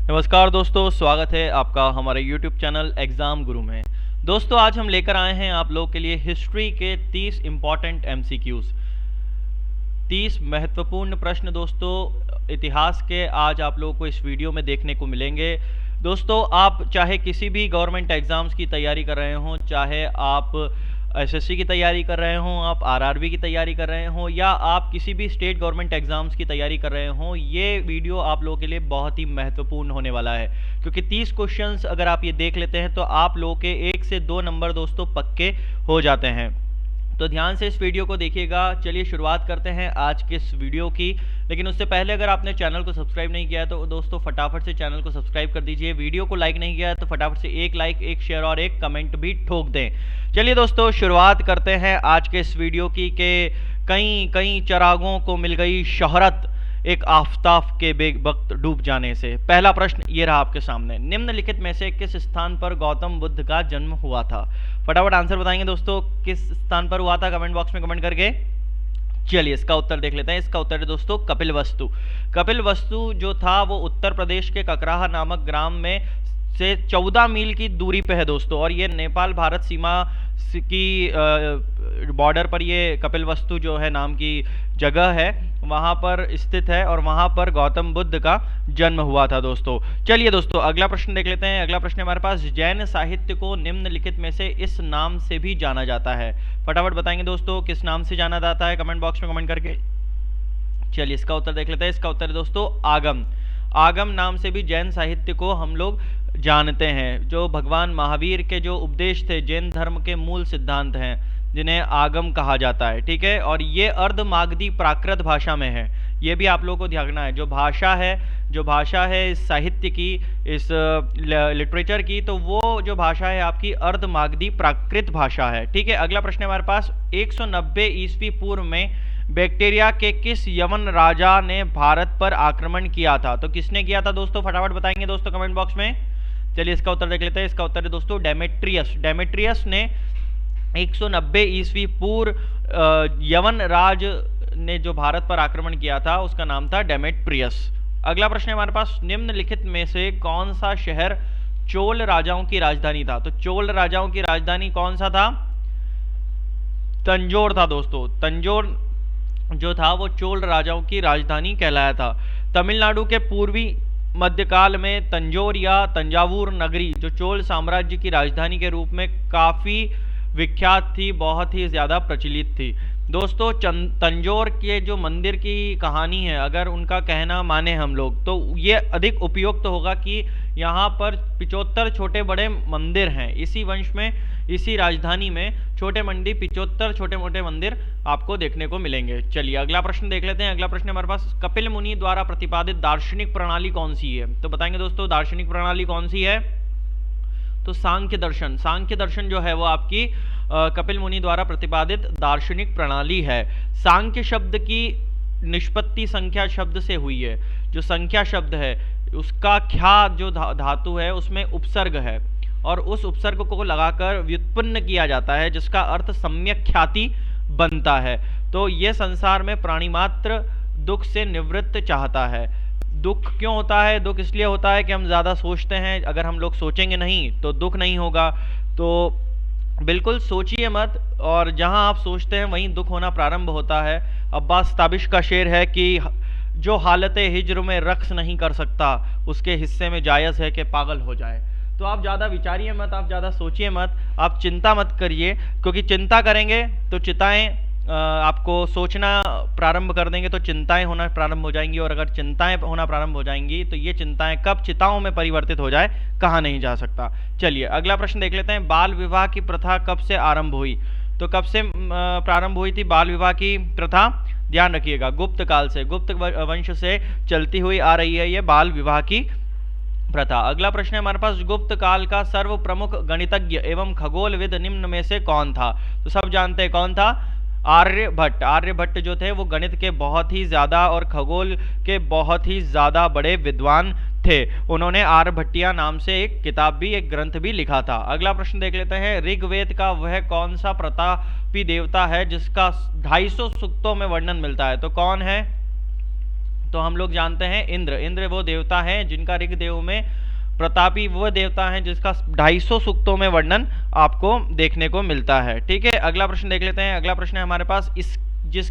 नमस्कार दोस्तों, स्वागत है आपका हमारे YouTube चैनल एग्ज़ाम गुरु में। दोस्तों आज हम लेकर आए हैं आप लोग के लिए हिस्ट्री के 30 इम्पॉर्टेंट MCQs, 30 महत्वपूर्ण प्रश्न दोस्तों इतिहास के आज आप लोगों को इस वीडियो में देखने को मिलेंगे। दोस्तों आप चाहे किसी भी गवर्नमेंट एग्ज़ाम्स की तैयारी कर रहे हों, चाहे आप एसएससी की तैयारी कर रहे हों, आप आरआरबी की तैयारी कर रहे हों या आप किसी भी स्टेट गवर्नमेंट एग्ज़ाम्स की तैयारी कर रहे हों, ये वीडियो आप लोगों के लिए बहुत ही महत्वपूर्ण होने वाला है क्योंकि 30 क्वेश्चंस अगर आप ये देख लेते हैं तो आप लोगों के 1 से 2 नंबर दोस्तों पक्के हो जाते हैं। तो ध्यान से इस वीडियो को देखिएगा। चलिए शुरुआत करते हैं आज के इस वीडियो की, लेकिन उससे पहले अगर आपने चैनल को सब्सक्राइब नहीं किया है तो दोस्तों फटाफट से चैनल को सब्सक्राइब कर दीजिए। वीडियो को लाइक नहीं किया है तो फटाफट से एक लाइक, एक शेयर और एक कमेंट भी ठोक दें। चलिए दोस्तों शुरुआत करते हैं आज के इस वीडियो की कि कई कई चिरागों को मिल गई शोहरत एक आफताब के बेवक्त डूब जाने से। पहला प्रश्न ये रहा आपके सामने, निम्नलिखित में से किस स्थान पर गौतम बुद्ध का जन्म हुआ था? फटाफट आंसर बताएंगे दोस्तों, किस स्थान पर हुआ था कमेंट बॉक्स में कमेंट करके। चलिए इसका उत्तर देख लेते हैं। इसका उत्तर है दोस्तों कपिलवस्तु। कपिलवस्तु जो था वो उत्तर प्रदेश के ककराहा नामक ग्राम में से 14 मील की दूरी पे है दोस्तों, और ये नेपाल भारत सीमा की बॉर्डर पर ये कपिलवस्तु जो है नाम की जगह है वहाँ पर स्थित है और वहाँ पर गौतम बुद्ध का जन्म हुआ था दोस्तों। चलिए दोस्तों अगला प्रश्न देख लेते हैं। अगला प्रश्न हमारे पास, जैन साहित्य को निम्नलिखित में से इस नाम से भी जाना जाता है? फटाफट बताएंगे दोस्तों किस नाम से जाना जाता है कमेंट बॉक्स में कमेंट करके। चलिए इसका उत्तर देख लेते हैं। इसका उत्तर है दोस्तों आगम। आगम नाम से भी जैन साहित्य को हम लोग जानते हैं। जो भगवान महावीर के जो उपदेश थे, जैन धर्म के मूल सिद्धांत हैं जिन्हें आगम कहा जाता है, ठीक है। और ये अर्धमागधी प्राकृत भाषा में है, ये भी आप लोगों को ध्यान रखना है। जो भाषा है इस साहित्य की, इस लिटरेचर की, तो वो जो भाषा है आपकी अर्धमागधी प्राकृत भाषा है, ठीक है। अगला प्रश्न है हमारे पास, 190 ईस्वी पूर्व में बैक्टीरिया के किस यवन राजा ने भारत पर आक्रमण किया था? तो किसने किया था दोस्तों? फटाफट बताएंगे दोस्तों कमेंट बॉक्स में। चलिए इसका उत्तर देख लेते हैं। इसका उत्तर है दोस्तों डेमेट्रियस। डेमेट्रियस ने 190 ईस्वी पूर्व यवन राज ने जो भारत पर आक्रमण किया था उसका नाम था डेमेट्रियस। अगला प्रश्न है हमारे पास, निम्नलिखित में से कौन सा शहर चोल राजाओं की राजधानी था? तो चोल राजाओं की राजधानी कौन सा था? तंजौर था दोस्तों। तंजौर जो था वो चोल राजाओं की राजधानी कहलाया था। तमिलनाडु के पूर्वी मध्यकाल में तंजौर या तंजावुर नगरी जो चोल साम्राज्य की राजधानी के रूप में काफ़ी विख्यात थी, बहुत ही ज़्यादा प्रचलित थी दोस्तों। तंजौर के जो मंदिर की कहानी है, अगर उनका कहना माने हम लोग, तो ये अधिक उपयुक्त होगा कि यहाँ पर 75 छोटे बड़े मंदिर हैं। इसी वंश में, इसी राजधानी में छोटे 75 छोटे मोटे मंदिर आपको देखने को मिलेंगे। चलिए अगला प्रश्न देख लेते हैं। अगला प्रश्न हमारे पास, कपिल मुनि द्वारा प्रतिपादित दार्शनिक प्रणाली कौन सी है? तो बताएंगे दोस्तों दार्शनिक प्रणाली कौन सी है? तो सांख्य दर्शन। सांख्य दर्शन जो है वो आपकी कपिल मुनि द्वारा प्रतिपादित दार्शनिक प्रणाली है। सांख्य शब्द की निष्पत्ति संख्या शब्द से हुई है। जो संख्या शब्द है उसका ख्या जो धातु है उसमें उपसर्ग है और उस उपसर्ग को लगाकर व्युत्पन्न किया जाता है जिसका अर्थ सम्यक ख्याति बनता है। तो ये संसार में प्राणी मात्र दुख से निवृत्त चाहता है। दुख क्यों होता है? दुख इसलिए होता है कि हम ज़्यादा सोचते हैं। अगर हम लोग सोचेंगे नहीं तो दुख नहीं होगा। तो बिल्कुल सोचिए मत, और जहां आप सोचते हैं वहीं दुख होना प्रारंभ होता है। अब्बास ताबिश का शेर है कि जो हालत हिज्र में रक्स नहीं कर सकता उसके हिस्से में जायज़ है कि पागल हो जाए। तो आप ज़्यादा विचारिए मत, आप ज़्यादा सोचिए मत, आप चिंता मत करिए, क्योंकि चिंता करेंगे तो चिताएं आपको सोचना प्रारंभ कर देंगे तो चिंताएं होना प्रारंभ हो जाएंगी, और अगर चिंताएं होना प्रारंभ हो जाएंगी तो ये चिंताएं कब चिताओं में परिवर्तित हो जाए कहा नहीं जा सकता। चलिए अगला प्रश्न देख लेते हैं। बाल विवाह की प्रथा कब से आरंभ हुई? तो कब से प्रारंभ हुई थी बाल विवाह की प्रथा? ध्यान रखिएगा, गुप्त काल से, गुप्त वंश से चलती हुई आ रही है ये बाल विवाह की प्रथा। अगला प्रश्न है हमारे पास, गुप्त काल का सर्व प्रमुख गणितज्ञ एवं खगोलविद निम्न में से कौन था? तो सब जानते हैं कौन था? आर्यभट्ट। आर्यभट्ट जो थे वो गणित के बहुत ही ज़्यादा और खगोल के बहुत ही ज़्यादा बड़े विद्वान थे। उन्होंने आर्यभट्टिया नाम से एक किताब भी, एक ग्रंथ भी लिखा था। अगला प्रश्न देख लेते हैं। ऋग्वेद का वह कौन सा प्रतापी देवता है जिसका 250 सूक्तों में वर्णन मिलता है? तो कौन है? तो हम लोग जानते हैं इंद्र। इंद्र वो देवता हैं जिनका ऋग्वेद में प्रतापी वो देवता हैं जिसका 250 सूक्तों में वर्णन आपको देखने को मिलता है। ठीक है, अगला प्रश्न देख लेते हैं। अगला प्रश्न है हमारे पास,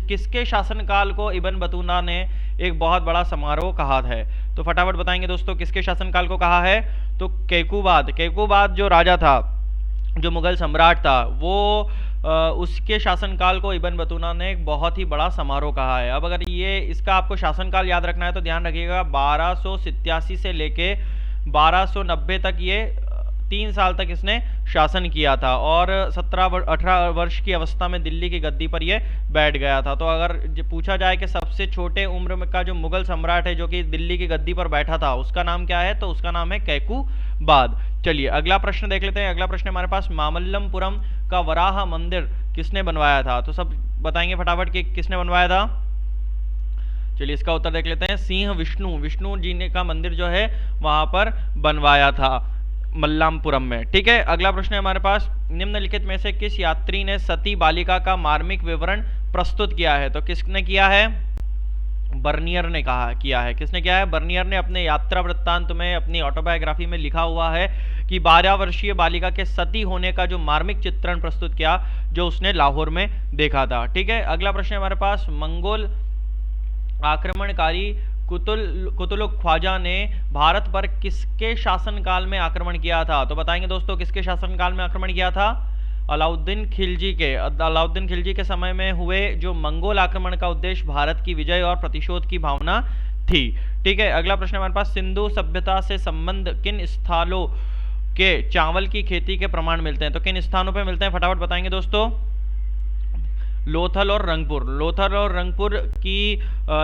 किसके शासनकाल को इब्न बतूता ने एक बहुत बड़ा समारोह कहा है? तो फटाफट बताएंगे दोस्तों, किसके शासनकाल को कहा है? तो कैकुबाद जो राजा था, जो मुगल सम्राट था, वो उसके शासनकाल को इब्न बतूता ने एक बहुत ही बड़ा समारोह कहा है। अब अगर ये इसका आपको शासनकाल याद रखना है तो ध्यान रखिएगा, 1287 से लेके 1290 तक ये 3 साल तक इसने शासन किया था और 18 वर्ष की अवस्था में दिल्ली की गद्दी पर ये बैठ गया था। तो अगर पूछा जाए कि सबसे छोटे उम्र में का जो मुगल सम्राट है जो कि दिल्ली की गद्दी पर बैठा था, उसका नाम क्या है? तो उसका नाम है कैकुबाद। चलिए अगला प्रश्न देख लेते हैं। अगला प्रश्न हमारे पास, मामल्लपुरम का वराह मंदिर किसने बनवाया था? तो सब बताएंगे फटाफट कि किसने बनवाया था। चलिए इसका उत्तर देख लेते हैं, सिंह विष्णु जी ने का मंदिर जो है वहां पर बनवाया था मल्लामपुरम में। ठीक है, अगला प्रश्न है हमारे पास, निम्नलिखित में से किस यात्री ने सती बालिका का मार्मिक विवरण प्रस्तुत किया है? तो किसने किया है? बर्नियर ने किया है। किसने किया है? बर्नियर ने अपने यात्रा वृत्तांत में, अपनी ऑटोबायोग्राफी में लिखा हुआ है कि 12 वर्षीय बालिका के सती होने का जो मार्मिक चित्रण प्रस्तुत किया, जो उसने लाहौर में देखा था। ठीक है, अगला प्रश्न है हमारे पास, मंगोल आक्रमणकारी कुतुलुक ख्वाजा ने भारत पर किसके शासनकाल में आक्रमण किया था? तो बताएंगे दोस्तों, किसके शासनकाल में आक्रमण किया था? अलाउद्दीन खिलजी के समय में हुए जो मंगोल आक्रमण का उद्देश्य भारत की विजय और प्रतिशोध की भावना थी। ठीक है, अगला प्रश्न हमारे पास, सिंधु सभ्यता से संबंध किन स्थलों के चावल की खेती के प्रमाण मिलते हैं? तो किन स्थानों पे मिलते हैं? फटाफट बताएंगे दोस्तों। लोथल और रंगपुर की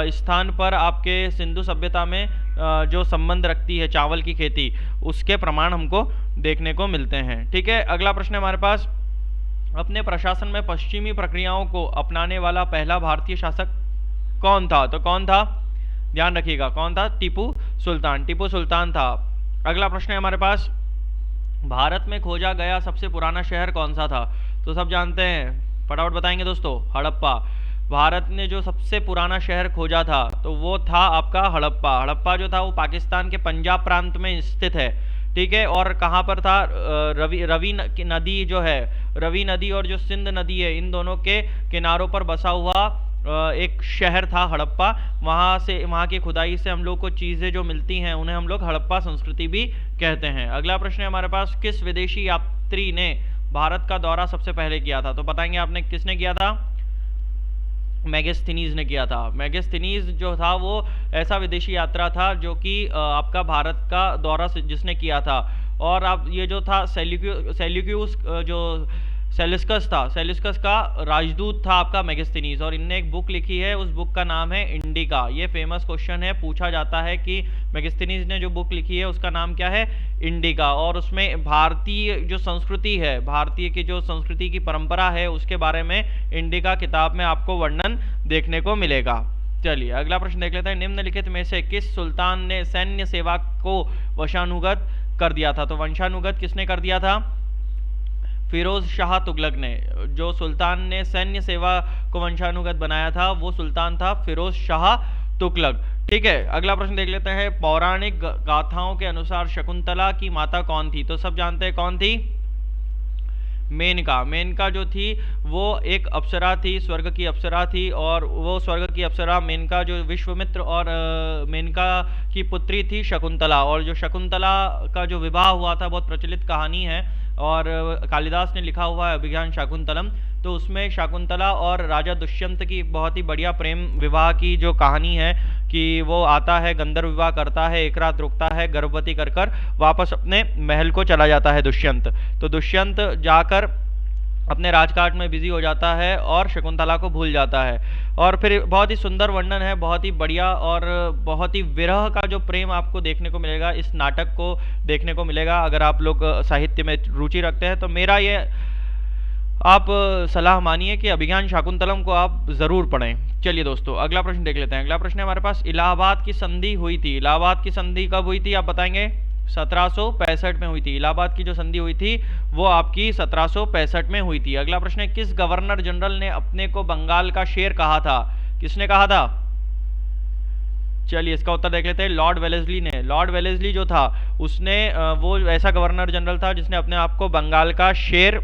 स्थान पर आपके सिंधु सभ्यता में जो संबंध रखती है चावल की खेती, उसके प्रमाण हमको देखने को मिलते हैं। ठीक है, अगला प्रश्न है हमारे पास, अपने प्रशासन में पश्चिमी प्रक्रियाओं को अपनाने वाला पहला भारतीय शासक कौन था? तो कौन था? ध्यान रखिएगा, कौन था? टीपू सुल्तान था। अगला प्रश्न है हमारे पास, भारत में खोजा गया सबसे पुराना शहर कौन सा था? तो सब जानते हैं, फटाफट बताएंगे दोस्तों, हड़प्पा। भारत ने जो सबसे पुराना शहर खोजा था तो वो था आपका हड़प्पा जो था वो पाकिस्तान के पंजाब प्रांत में स्थित है। ठीक है, और कहाँ पर था? रवि नदी जो है, रवि नदी और जो सिंध नदी है, इन दोनों के किनारों पर बसा हुआ एक शहर था हड़प्पा। वहाँ की खुदाई से हम लोग को चीज़ें जो मिलती हैं उन्हें हम लोग हड़प्पा संस्कृति भी कहते हैं। अगला प्रश्न है हमारे पास, किस विदेशी यात्री ने भारत का दौरा सबसे पहले किया था? तो बताएंगे आपने, किसने किया था? मेगास्थनीज ने किया था। मेगास्थनीज जो था वो ऐसा विदेशी यात्रा था जो कि आपका भारत का दौरा जिसने किया था। और आप ये जो था सेल्यूक्यूस जो सेल्यूकस का राजदूत था आपका मेगास्थनीज, और इनने एक बुक लिखी है, उस बुक का नाम है इंडिका। ये फेमस क्वेश्चन है, पूछा जाता है कि मेगास्थनीज ने जो बुक लिखी है उसका नाम क्या है? इंडिका। और उसमें भारतीय जो संस्कृति है, भारतीय की जो संस्कृति की परंपरा है, उसके बारे में इंडिका किताब में आपको वर्णन देखने को मिलेगा। चलिए अगला प्रश्न देख लेते हैं, निम्नलिखित में से किस सुल्तान ने सैन्य सेवा को वंशानुगत कर दिया था? तो वंशानुगत किसने कर दिया था? फिरोज शाह तुगलक ने। जो सुल्तान ने सैन्य सेवा को वंशानुगत बनाया था वो सुल्तान था फिरोज शाह तुगलक। ठीक है, अगला प्रश्न देख लेते हैं, पौराणिक गाथाओं के अनुसार शकुंतला की माता कौन थी? तो सब जानते हैं कौन थी? मेनका जो थी वो एक अप्सरा थी, स्वर्ग की अप्सरा थी। और वो स्वर्ग की अप्सरा मेनका जो विश्वामित्र और मेनका की पुत्री थी शकुंतला। और जो शकुंतला का जो विवाह हुआ था बहुत प्रचलित कहानी है और कालिदास ने लिखा हुआ है अभिज्ञान शाकुंतलम। तो उसमें शकुंतला और राजा दुष्यंत की एक बहुत ही बढ़िया प्रेम विवाह की जो कहानी है कि वो आता है, गंधर्व विवाह करता है, एक रात रुकता है, गर्भवती कर वापस अपने महल को चला जाता है दुष्यंत। तो दुष्यंत जाकर अपने राजकाज में बिजी हो जाता है और शकुंतला को भूल जाता है। और फिर बहुत ही सुंदर वर्णन है, बहुत ही बढ़िया और बहुत ही विरह का जो प्रेम आपको देखने को मिलेगा, इस नाटक को देखने को मिलेगा। अगर आप लोग साहित्य में रुचि रखते हैं तो मेरा ये आप सलाह मानिए कि अभिज्ञान शाकुंतलम को आप जरूर पढ़ें। चलिए दोस्तों अगला प्रश्न देख लेते हैं। अगला प्रश्न है हमारे पास, इलाहाबाद की संधि हुई थी। इलाहाबाद की संधि कब हुई थी आप बताएंगे? 1765 में हुई थी। इलाहाबाद की जो संधि हुई थी वो आपकी 1765 में हुई थी। अगला प्रश्न है, किस गवर्नर जनरल ने अपने को बंगाल का शेर कहा था? किसने कहा था? चलिए इसका उत्तर देख लेते हैं। लॉर्ड वेलेस्ली ने। लॉर्ड वेलेस्ली जो था उसने वो ऐसा गवर्नर जनरल था जिसने अपने आप को बंगाल का शेर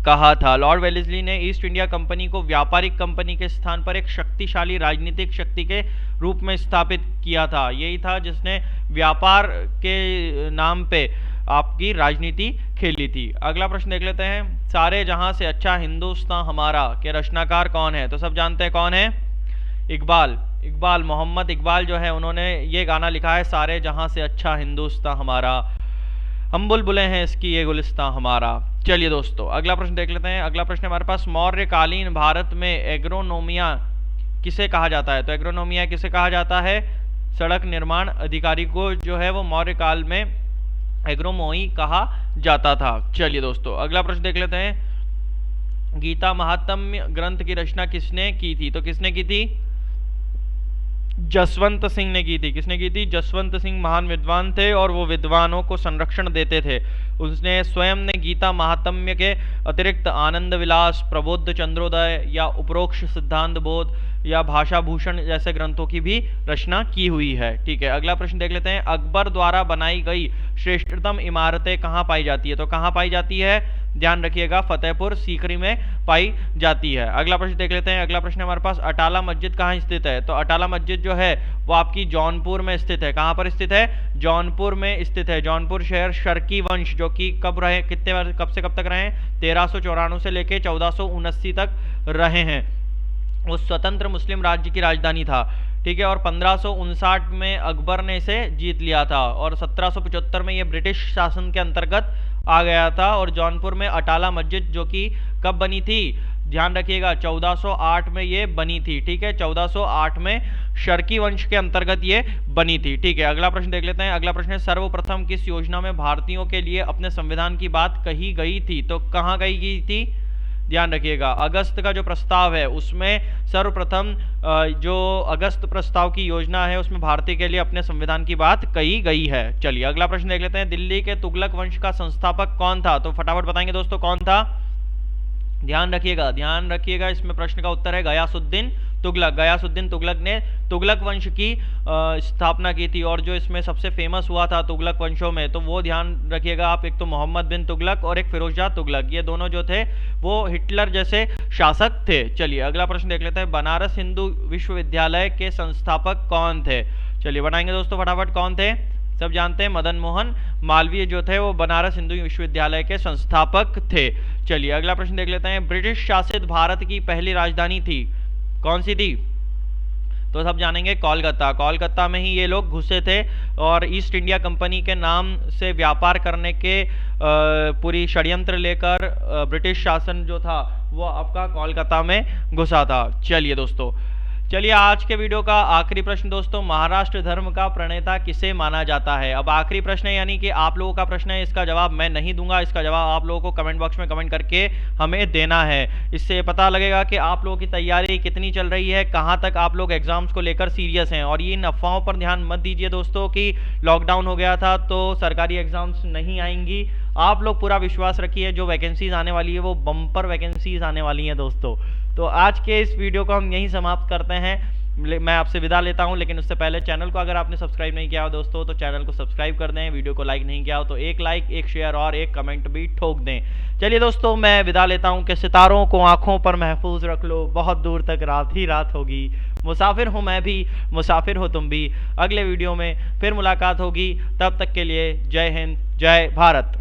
कहा था। लॉर्ड वेलेस्ली ने ईस्ट इंडिया कंपनी को व्यापारिक कंपनी के स्थान पर एक शक्तिशाली राजनीतिक शक्ति के रूप में स्थापित किया था। यही था जिसने व्यापार के नाम पे आपकी राजनीति खेली थी। अगला प्रश्न देख लेते हैं। सारे जहां से अच्छा हिंदुस्तान हमारा के रचनाकार कौन है? तो सब जानते हैं कौन है, इकबाल। इकबाल, मोहम्मद इकबाल जो है उन्होंने ये गाना लिखा है, सारे जहां से अच्छा हिंदुस्तान हमारा, हम बुलबुलें हैं इसकी ये गुलिस्तान हमारा। चलिए दोस्तों अगला प्रश्न देख लेते हैं। अगला प्रश्न हमारे पास, मौर्यकालीन भारत में एग्रोनोमिया किसे कहा जाता है? तो एग्रोनोमिया किसे कहा जाता है? सड़क निर्माण अधिकारी को जो है वो मौर्य काल में एग्रोमोई कहा जाता था। चलिए दोस्तों अगला प्रश्न देख लेते हैं। गीता महात्म्य ग्रंथ की रचना किसने की थी? तो किसने की थी? जसवंत सिंह ने की थी। किसने की थी? जसवंत सिंह महान विद्वान थे और वो विद्वानों को संरक्षण देते थे। उसने स्वयं ने गीता महात्म्य के अतिरिक्त आनंद विलास, प्रबोध चंद्रोदय या उपरोक्त सिद्धांत बोध या भाषा भूषण जैसे ग्रंथों की भी रचना की हुई है। ठीक है, अगला प्रश्न देख लेते हैं। अकबर द्वारा बनाई गई श्रेष्ठतम इमारतें कहाँ पाई जाती है? तो कहाँ पाई जाती है? ध्यान रखिएगा, फतेहपुर सीकरी में पाई जाती है। अगला प्रश्न देख लेते हैं। अगला प्रश्न हमारे पास, अटाला मस्जिद कहाँ स्थित है? तो अटाला मस्जिद जो है वो आपकी जौनपुर में स्थित है। कहाँ पर स्थित है? जौनपुर में स्थित है। जौनपुर शहर शर्की वंश जो कि कब रहे, कितने कब से कब तक रहे? 1394 से लेके 1479 तक रहे हैं। वो स्वतंत्र मुस्लिम राज्य की राजधानी था। ठीक है, और 1559 में अकबर ने इसे जीत लिया था और 1775 में ये ब्रिटिश शासन के अंतर्गत आ गया था। और जौनपुर में अटाला मस्जिद जो कि कब बनी थी? ध्यान रखिएगा 1408 में ये बनी थी। ठीक है, 1408 में शर्की वंश के अंतर्गत ये बनी थी। ठीक है, अगला प्रश्न देख लेते हैं। अगला प्रश्न है, सर्वप्रथम किस योजना में भारतीयों के लिए अपने संविधान की बात कही गई थी? तो कहाँ कही गई थी? ध्यान रखिएगा, अगस्त का जो प्रस्ताव है उसमें सर्वप्रथम जो अगस्त प्रस्ताव की योजना है उसमें भारतीय के लिए अपने संविधान की बात कही गई है। चलिए अगला प्रश्न देख लेते हैं। दिल्ली के तुगलक वंश का संस्थापक कौन था? तो फटाफट बताएंगे दोस्तों कौन था? ध्यान रखिएगा, इसमें प्रश्न का उत्तर है गयासुद्दीन तुगलक। गयासुद्दीन तुगलक ने तुगलक वंश की स्थापना की थी। और जो इसमें सबसे फेमस हुआ था तुगलक वंशों में, तो वो ध्यान रखिएगा आप, एक तो मोहम्मद बिन तुगलक और एक फिरोजशाह तुगलक, ये दोनों जो थे वो हिटलर जैसे शासक थे। चलिए अगला प्रश्न देख लेते हैं। बनारस हिंदू विश्वविद्यालय के संस्थापक कौन थे? चलिए बताएंगे दोस्तों फटाफट कौन थे? सब जानते हैं, मदन मोहन मालवीय जो थे वो बनारस हिंदू विश्वविद्यालय के संस्थापक थे। चलिए अगला प्रश्न देख लेते हैं। ब्रिटिश शासित भारत की पहली राजधानी थी, कौन सी थी? तो सब जानेंगे कोलकाता। कोलकाता में ही ये लोग घुसे थे और ईस्ट इंडिया कंपनी के नाम से व्यापार करने के पूरी षड्यंत्र लेकर ब्रिटिश शासन जो था वो आपका कोलकाता में घुसा था। चलिए दोस्तों, चलिए आज के वीडियो का आखिरी प्रश्न दोस्तों, महाराष्ट्र धर्म का प्रणेता किसे माना जाता है? अब आखिरी प्रश्न है, यानी कि आप लोगों का प्रश्न है, इसका जवाब मैं नहीं दूंगा, इसका जवाब आप लोगों को कमेंट बॉक्स में कमेंट करके हमें देना है। इससे पता लगेगा कि आप लोगों की तैयारी कितनी चल रही है, कहाँ तक आप लोग एग्जाम्स को लेकर सीरियस हैं। और ये इन अफवाहों पर ध्यान मत दीजिए दोस्तों कि लॉकडाउन हो गया था तो सरकारी एग्जाम्स नहीं आएंगी। आप लोग पूरा विश्वास रखिए, जो वैकेंसीज आने वाली है वो बम्पर वैकेंसीज आने वाली हैं दोस्तों। तो आज के इस वीडियो को हम यहीं समाप्त करते हैं। मैं आपसे विदा लेता हूं, लेकिन उससे पहले चैनल को अगर आपने सब्सक्राइब नहीं किया हो दोस्तों तो चैनल को सब्सक्राइब कर दें। वीडियो को लाइक नहीं किया हो तो एक लाइक, एक शेयर और एक कमेंट भी ठोक दें। चलिए दोस्तों, मैं विदा लेता हूं कि सितारों को आंखों पर महफूज रख लो, बहुत दूर तक रात ही रात होगी। मुसाफिर हूं मैं भी, मुसाफिर हो तुम भी। अगले वीडियो में फिर मुलाकात होगी, तब तक के लिए जय हिंद, जय भारत।